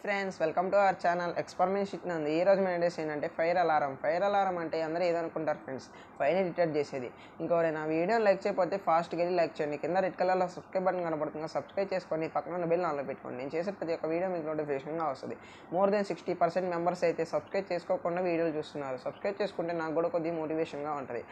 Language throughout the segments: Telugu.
Friends, welcome to our channel experiment ఉంది. ఈ రోజు మన డేస్ ఏంటంటే ఫైర్ అలారం అంటే అందరూ ఏదనుకుంటారు ఫ్రెండ్స్, ఫైర్ని డిటెక్ట్ చేసేది. ఇంకెవరైనా వీడియో లైక్ చేయకపోతే ఫాస్ట్గా వెళ్ళి లైక్ చేయండి. కింద రెడ్ కలర్లో సబ్స్క్రైబ్ బటన్ కనబడుతుంది, సబ్స్క్రైబ్ చేసుకొని పక్కన ఉన్న బెల్ ఆన్లో పెట్టుకోండి. నేను చేసే ప్రతి ఒక్క వీడియో మీకు నోటిఫికేషన్గా వస్తుంది. మోర్ దెన్ 60% మెంబర్స్ అయితే సబ్స్క్రైబ్ చేసుకోకుండా వీడియోలు చూస్తున్నారు. సబ్స్క్రైబ్ చేసుకుంటే నాకు కూడా కొద్దిగా మోటివేషన్గా ఉంటుంది.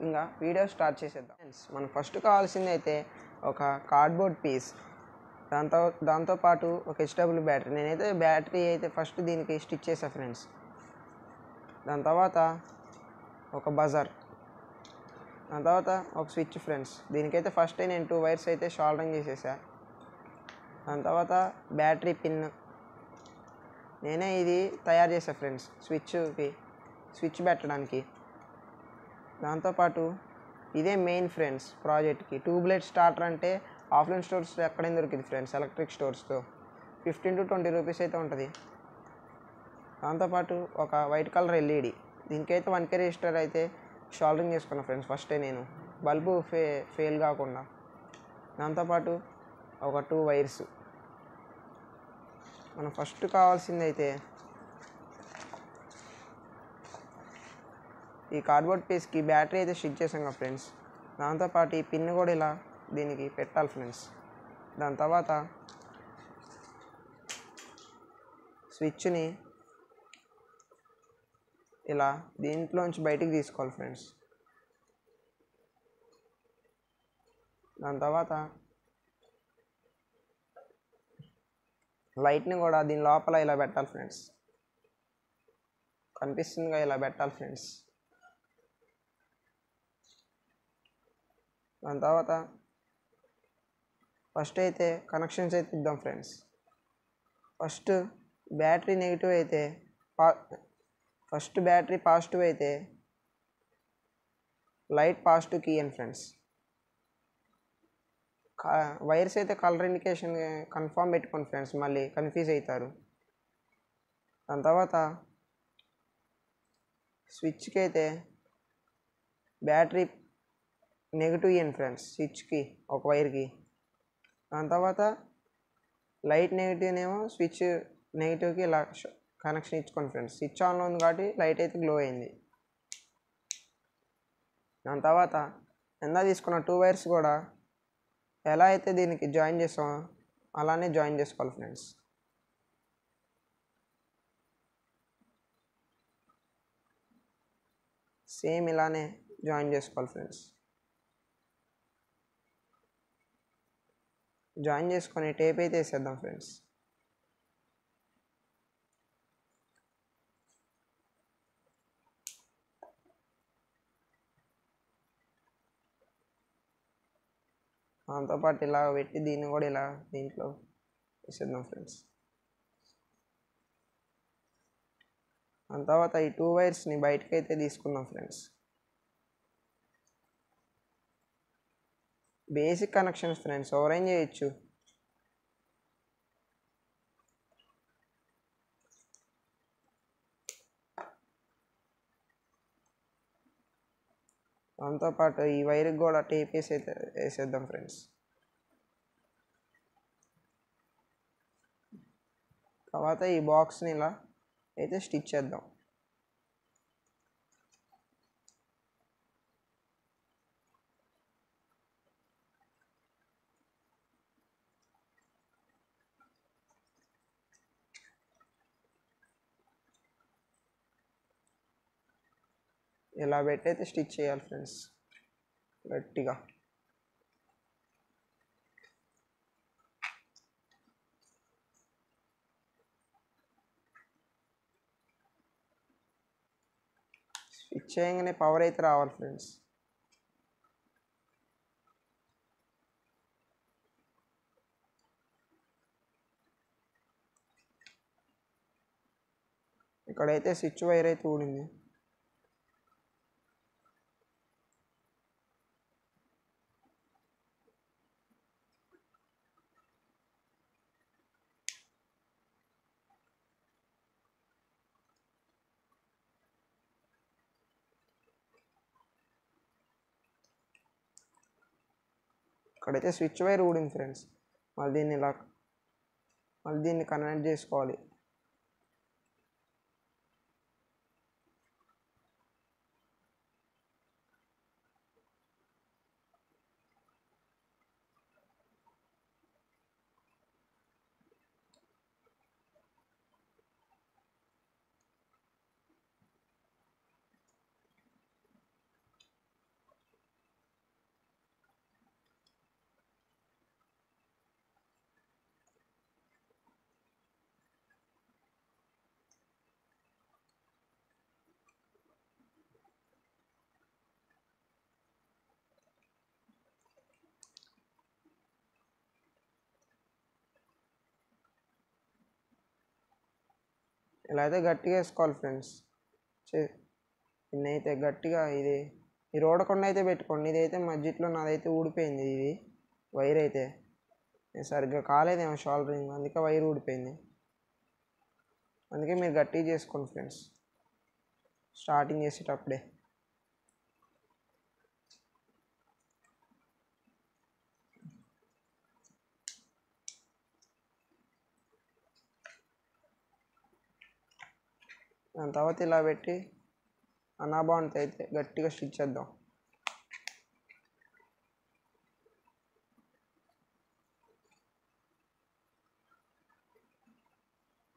ఇంకా వీడియో స్టార్ట్ చేసేద్దాం ఫ్రెండ్స్. మనకు ఫస్ట్ కావాల్సింది అయితే ఒక కార్డ్బోర్డ్ పీస్, దాంతోపాటు ఒక హెచ్డబ్ల్యూ బ్యాటరీ. నేనైతే బ్యాటరీ అయితే ఫస్ట్ దీనికి స్టిచ్ చేసా ఫ్రెండ్స్. దాని తర్వాత ఒక బజర్, దాని తర్వాత ఒక స్విచ్ ఫ్రెండ్స్. దీనికైతే ఫస్ట్ నేను 2 వైర్స్ అయితే షాల్డరింగ్ చేసేసా. దాని తర్వాత బ్యాటరీ పిన్ నేనే ఇది తయారు చేసా ఫ్రెండ్స్, స్విచ్ పెట్టడానికి. దాంతోపాటు ఇదే మెయిన్ ఫ్రెండ్స్ ప్రాజెక్ట్కి. ట్యూబ్లైట్ స్టార్టర్ అంటే ఆఫ్లైన్ స్టోర్స్ ఎక్కడైనా దొరికింది ఫ్రెండ్స్, ఎలక్ట్రిక్ స్టోర్స్తో 15 to 20 రూపీస్ అయితే ఉంటుంది. దాంతోపాటు ఒక వైట్ కలర్ ఎల్ఈడి, దీనికైతే 1K రెసిస్టర్ అయితే షాల్డరింగ్ చేసుకున్నా ఫ్రెండ్స్ ఫస్టే నేను, బల్బు ఫెయిల్ కాకుండా. దాంతోపాటు ఒక 2 వైర్స్. మనం ఫస్ట్ కావాల్సింది అయితే ఈ కార్డ్బోర్డ్ పీస్కి బ్యాటరీ అయితే స్టిచ్ చేసాం కదా ఫ్రెండ్స్. దాంతోపాటు ఈ పిన్ కూడా ఇలా దీనికి పెట్టాలి ఫ్రెండ్స్. దాని తర్వాత స్విచ్ని ఇలా దీంట్లోంచి బయటికి తీసుకోవాలి ఫ్రెండ్స్. దాని తర్వాత లైట్ని కూడా దీని లోపల ఇలా పెట్టాలి ఫ్రెండ్స్. కనిపిస్తుందిగా, ఇలా పెట్టాలి ఫ్రెండ్స్. దాని తర్వాత ఫస్ట్ అయితే కనెక్షన్స్ అయితే ఇద్దాం ఫ్రెండ్స్. ఫస్ట్ బ్యాటరీ నెగిటివ్ అయితే బ్యాటరీ పాజిటివ్ అయితే లైట్ పాజిటివ్కి ఇయ్యండి ఫ్రెండ్స్. వైర్స్ అయితే కలర్ ఇండికేషన్ కన్ఫామ్ పెట్టుకోండి ఫ్రెండ్స్, మళ్ళీ కన్ఫ్యూజ్ అవుతారు. దాని తర్వాత స్విచ్కి అయితే బ్యాటరీ నెగిటివ్ ఇయ్యండి ఫ్రెండ్స్, స్విచ్కి ఒక వైర్కి. దాని తర్వాత లైట్ నెగిటివ్నేమో స్విచ్ నెగిటివ్కి ఇలా కనెక్షన్ ఇచ్చుకోండి ఫ్రెండ్స్. స్విచ్ ఆన్లో ఉంది కాబట్టి లైట్ అయితే గ్లో అయింది. దాని తర్వాత ఎంత తీసుకున్న 2 వైర్స్ కూడా ఎలా అయితే దీనికి జాయిన్ చేస్తామో అలానే జాయిన్ చేసుకోవాలి ఫ్రెండ్స్. సేమ్ ఇలానే జాయిన్ చేసుకోవాలి ఫ్రెండ్స్. జాయిన్ చేసుకొని టేప్ అయితే వేసేద్దాం ఫ్రెండ్స్. దాంతోపాటు ఇలా పెట్టి దీన్ని కూడా ఇలా దీంట్లో వేసేద్దాం ఫ్రెండ్స్. దాని తర్వాత ఈ 2 వైర్స్ని బయటకు అయితే తీసుకుందాం ఫ్రెండ్స్. బేసిక్ కనెక్షన్స్ ఫ్రెండ్స్, ఎవరైనా చేయొచ్చు. దాంతోపాటు ఈ వైర్కి కూడా టేప్ వేసేద్దాం ఫ్రెండ్స్. తర్వాత ఈ బాక్స్ని ఇలా అయితే స్టిచ్ చేద్దాం. ఇలా పెట్టి అయితే స్టిచ్ చేయాలి ఫ్రెండ్స్ గట్టిగా. స్టిచ్ చేయగానే పవర్ అయితే రావాలి ఫ్రెండ్స్. ఇక్కడైతే స్విచ్ వైర్ అయితే ఊడింది. ఇక్కడైతే స్విచ్ వైర్ ఊడింది ఫ్రెండ్స్. మళ్ళీ దీన్ని కనెక్ట్ చేసుకోవాలి. ఇలా అయితే గట్టిగా వేసుకోవాలి ఫ్రెండ్స్. దీన్నైతే గట్టిగా ఇది మీరు ఓడకుండా అయితే పెట్టుకోండి. ఇదైతే మధ్యలో నాదైతే ఊడిపోయింది. ఇది వైర్ అయితే సరిగ్గా కాలేదేమో షోల్డరింగ్, అందుకే వైర్ ఊడిపోయింది. అందుకే మీరు గట్టిగా చేసుకోండి ఫ్రెండ్స్ స్టార్టింగ్ చేసేటప్పుడే. దాని తర్వాత ఇలా పెట్టి అనాబాండ్తో అయితే గట్టిగా స్టిచ్ చేద్దాం.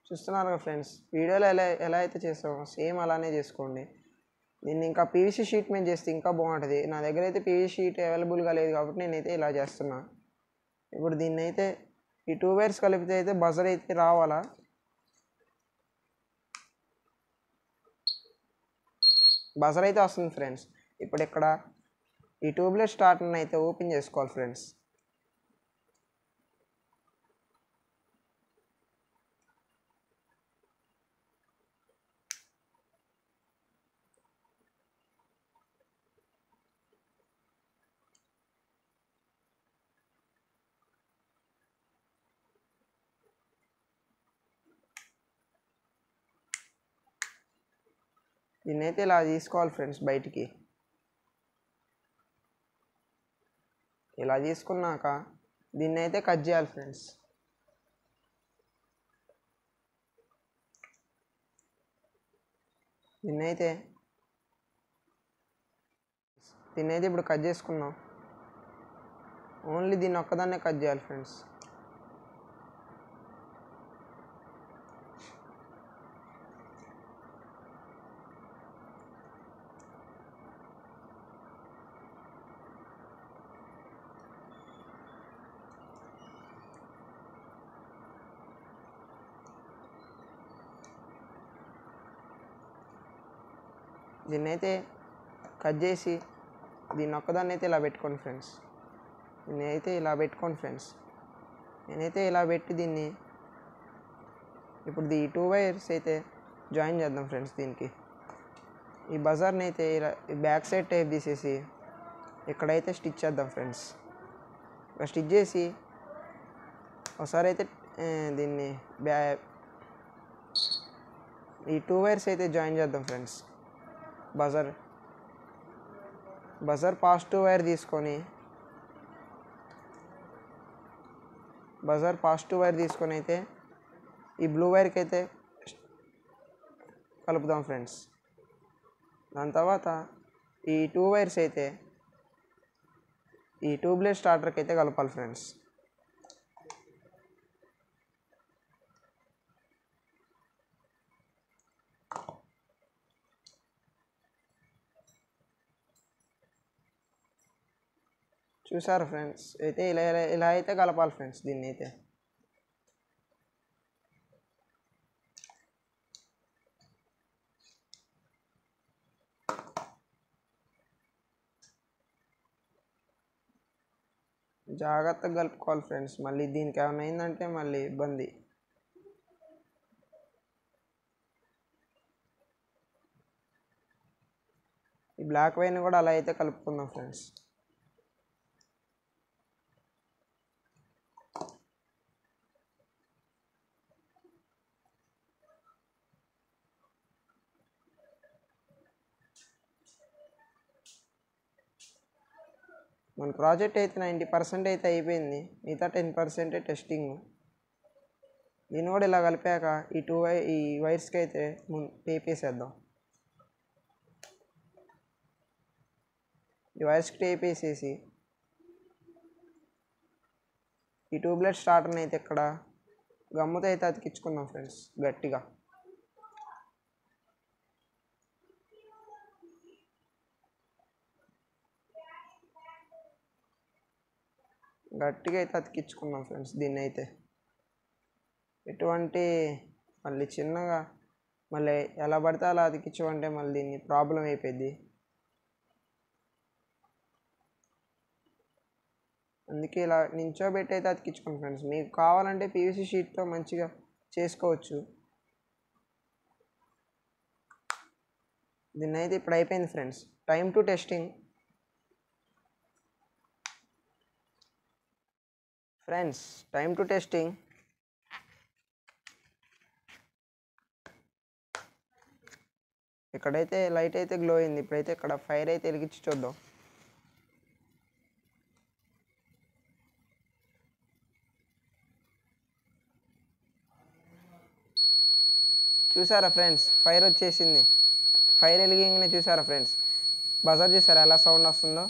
చూస్తున్నారు కదా ఫ్రెండ్స్, వీడియోలో ఎలా అయితే చేస్తామో సేమ్ అలానే చేసుకోండి. దీన్ని ఇంకా పీవీసీ షీట్ మీద చేస్తే ఇంకా బాగుంటుంది. నా దగ్గర అయితే పీవీసీ షీట్ అవైలబుల్గా లేదు కాబట్టి నేనైతే ఇలా చేస్తున్నా. ఇప్పుడు దీన్ని అయితే ఈ 2 వైర్స్ కలిపితే అయితే బజర్ అయితే రావాలా. బజర్ అయితే వస్తుంది ఫ్రెండ్స్. ఇప్పుడు ఇక్కడ ఈ ట్యూబ్లెస్ స్టార్టర్ని అయితే ఓపెన్ చేసుకోవాలి ఫ్రెండ్స్. దీన్నైతే ఇలా తీసుకోవాలి ఫ్రెండ్స్ బయటికి. ఇలా తీసుకున్నాక దీన్ని అయితే కట్ చేయాలి ఫ్రెండ్స్. దీన్నైతే ఇప్పుడు కట్ చేసుకున్నాం. ఓన్లీ దీన్ని ఒక్కదాన్నే కట్ చేయాలి ఫ్రెండ్స్. దీన్నైతే కట్ చేసి దీన్ని ఒక్కదాన్ని అయితే ఇలా పెట్టుకోండి ఫ్రెండ్స్. నేనైతే ఇలా పెట్టుకోండి ఫ్రెండ్స్. నేనైతే ఇలా పెట్టి దీన్ని ఇప్పుడు ఈ 2 వైర్స్ అయితే జాయిన్ చేద్దాం ఫ్రెండ్స్. దీనికి ఈ బజార్ని అయితే ఇలా బ్యాక్ సైడ్ టైప్ తీసేసి ఇక్కడైతే స్టిచ్ చేద్దాం ఫ్రెండ్స్. ఇక్కడ స్టిచ్ చేసి ఒకసారి అయితే దీన్ని ఈ 2 వైర్స్ అయితే జాయిన్ చేద్దాం ఫ్రెండ్స్. బజర్ పాజిటివ్ వైర్ తీసుకొని అయితే ఈ బ్లూ వైర్కి అయితే కలుపుదాం ఫ్రెండ్స్. దాని తర్వాత ఈ 2 వైర్స్ అయితే ఈ ట్యూబ్లెస్ స్టార్టర్కి అయితే కలపాలి ఫ్రెండ్స్. చూసారు ఫ్రెండ్స్, అయితే ఇలా అయితే కలపాలి ఫ్రెండ్స్. దీన్ని అయితే జాగ్రత్తగా కలుపుకోవాలి ఫ్రెండ్స్. మళ్ళీ దీనికి ఏమైనా అయిందంటే మళ్ళీ ఇబ్బంది. ఈ బ్లాక్ వైర్ని కూడా అలా అయితే కలుపుకుందాం ఫ్రెండ్స్. మన ప్రాజెక్ట్ అయితే 90% అయితే అయిపోయింది. మిగతా 10% టెస్టింగ్. దీన్ని కూడా ఇలా కలిపాక ఈ వైర్స్కి అయితే టేప్ వేసేద్దాం. ఈ వైర్స్కి టేప్ వేసేసి ఈ ట్యూబ్లెట్ స్టార్టర్ని అయితే ఇక్కడ గమ్ముతో అయితే అతికించుకుందాం ఫ్రెండ్స్ గట్టిగా. అయితే అతికించుకుందాం ఫ్రెండ్స్. దీన్ని అయితే ఎటువంటి మళ్ళీ చిన్నగా మళ్ళీ ఎలా పడితే అలా అతికించమంటే మళ్ళీ దీన్ని ప్రాబ్లం అయిపోయింది. అందుకే ఇలా నించోబెట్టి అయితే అతికించుకోండి ఫ్రెండ్స్. మీకు కావాలంటే పీవీసీ షీట్తో మంచిగా చేసుకోవచ్చు. దీన్ని అయితే ఇప్పుడు అయిపోయింది friends. Time to testing. Friends time to testing. ఇక్కడైతే లైట్ అయితే గ్లో అయింది. ఇప్పుడైతే ఇక్కడ ఫైర్ అయితే వెలిగించి చూద్దాం. చూసారా ఫ్రెండ్స్, ఫైర్ వచ్చేసింది. ఫైర్ వెలిగింగ్నే చూసారా ఫ్రెండ్స్, బజర్ చూసారా ఎలా సౌండ్ వస్తుందో.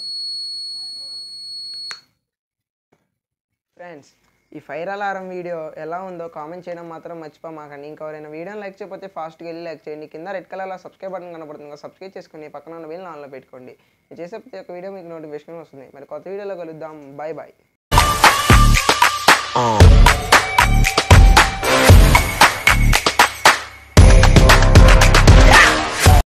ఫ్రెండ్స్ ఈ ఫైర్ అలారం వీడియో ఎలా ఉందో కామెంట్ చేయడం మాత్రం మర్చిపోమాకండి. ఇంకెవరైనా వీడియోని లైక్ చేయకపోతే ఫాస్ట్గా వెళ్ళి లైక్ చేయండి. కింద రెడ్ కలర్లో సబ్స్క్రైబ్ బటన్ కనబడుతుంది, సబ్స్క్రైబ్ చేసుకుని పక్కన ఉన్న బెల్ ఆన్లో పెట్టుకోండి. నేను చేసే ప్రతి ఒక్క వీడియో మీకు నోటిఫికేషన్ వస్తుంది. మరి కొత్త వీడియోలో కలుద్దాం. Bye bye.